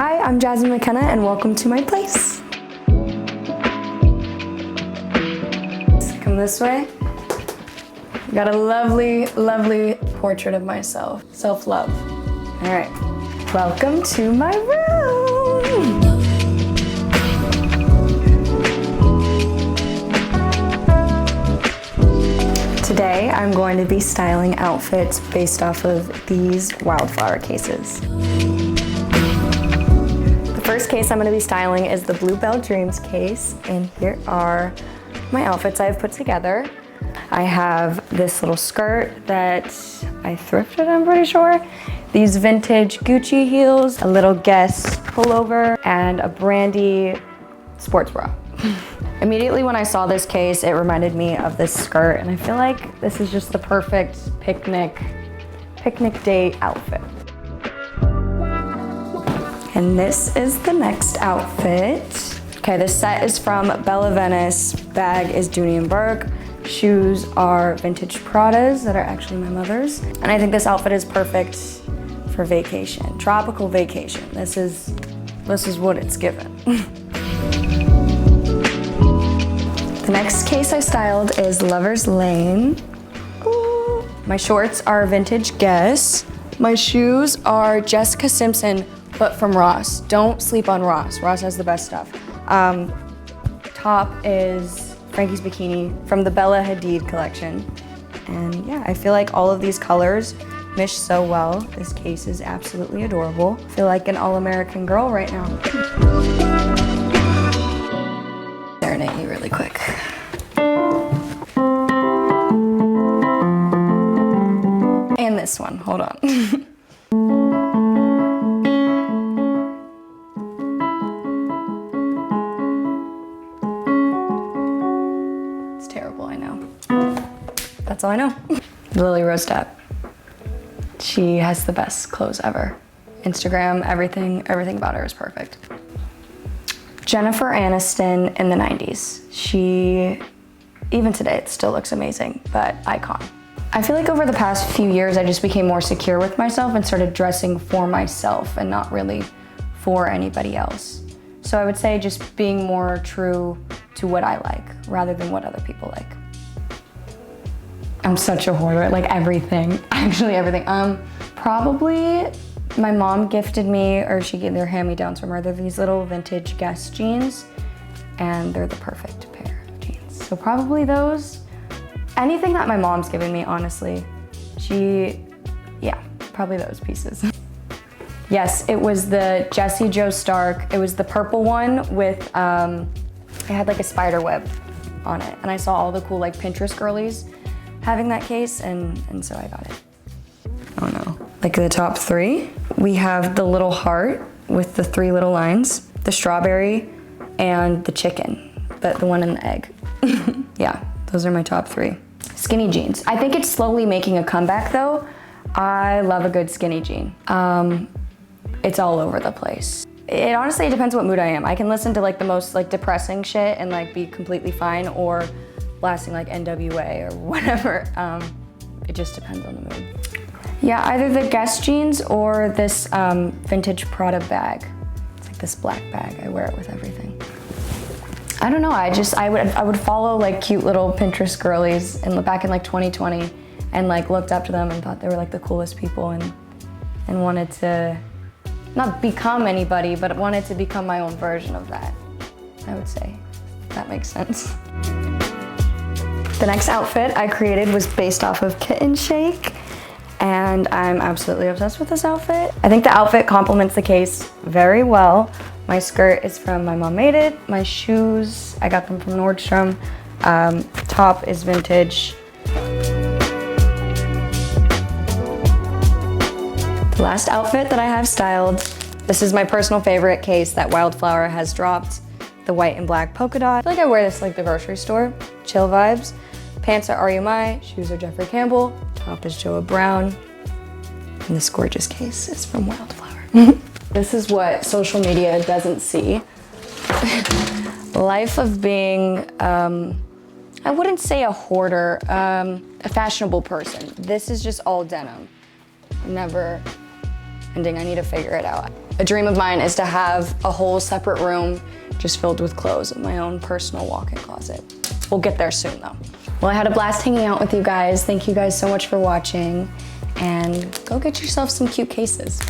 Hi, I'm Jazmyn Makenna and welcome to my place. Come this way. Got a lovely, lovely portrait of myself. Self-love. All right, welcome to my room. Today, I'm going to be styling outfits based off of these Wildflower cases. The first case I'm going to be styling is the Bluebell Dreams case, and here are my outfits I've put together. I have this little skirt that I thrifted, I'm pretty sure. These vintage Gucci heels, a little Guess pullover, and a Brandy sports bra. Immediately when I saw this case, it reminded me of this skirt, and I feel like this is just the perfect picnic date outfit. And this is the next outfit. Okay, this set is from Bella Venice, bag is Dooney & Burke, shoes are vintage Pradas that are actually my mother's. And I think this outfit is perfect for vacation, tropical vacation. This is what it's given. The next case I styled is Lover's Lane. Ooh. My shorts are vintage Guess. My shoes are Jessica Simpson, but from Ross. Don't sleep on Ross. Ross has the best stuff. Top is Frankie's Bikini from the Bella Hadid collection. And yeah, I feel like all of these colors mesh so well. This case is absolutely adorable. I feel like an all-American girl right now. Serenade you really quick. And this one, hold on. It's terrible, I know. That's all I know. Lily Rose Depp. She has the best clothes ever. Instagram, everything about her is perfect. Jennifer Aniston in the 90s. She, even today, it still looks amazing, but icon. I feel like over the past few years, I just became more secure with myself and started dressing for myself and not really for anybody else. So I would say just being more true to what I like rather than what other people like. I'm such a hoarder, like everything, actually everything. Probably my mom gifted me, or she gave their hand-me-downs from her. They're these little vintage Guess jeans, and they're the perfect pair of jeans. So probably those. Anything that my mom's given me, honestly. Yeah, probably those pieces. Yes, it was the Jessie Jo Stark. It was the purple one with, it had like a spider web on it. And I saw all the cool like Pinterest girlies having that case, and so I got it. Oh no. Like the top three, we have the little heart with the 3 little lines, the strawberry, and the chicken, but the one in the egg. Yeah, those are my top 3. Skinny jeans. I think it's slowly making a comeback though. I love a good skinny jean. It's all over the place. It honestly depends what mood I am. I can listen to like the most like depressing shit and like be completely fine, or blasting like NWA or whatever. It just depends on the mood. Yeah, either the Guess jeans or this vintage Prada bag. It's like this black bag. I wear it with everything. I don't know, I would follow like cute little Pinterest girlies back in like 2020 and like looked up to them and thought they were like the coolest people and wanted to not become anybody, but wanted to become my own version of that, I would say, if that makes sense. The next outfit I created was based off of Kitten Shake, and I'm absolutely obsessed with this outfit. I think the outfit complements the case very well. My skirt is from My Mom Made It. My shoes, I got them from Nordstrom. Top is vintage. The last outfit that I have styled, this is my personal favorite case that Wildflower has dropped, the white and black polka dot. I feel like I wear this like the grocery store, chill vibes. Pants are RUMI, shoes are Jeffrey Campbell, top is Joa Brown, and this gorgeous case is from Wildflower. This is what social media doesn't see. Life of being, I wouldn't say a hoarder, a fashionable person. This is just all denim. Never ending, I need to figure it out. A dream of mine is to have a whole separate room just filled with clothes, my own personal walk-in closet. We'll get there soon though. Well, I had a blast hanging out with you guys. Thank you guys so much for watching, and go get yourself some cute cases.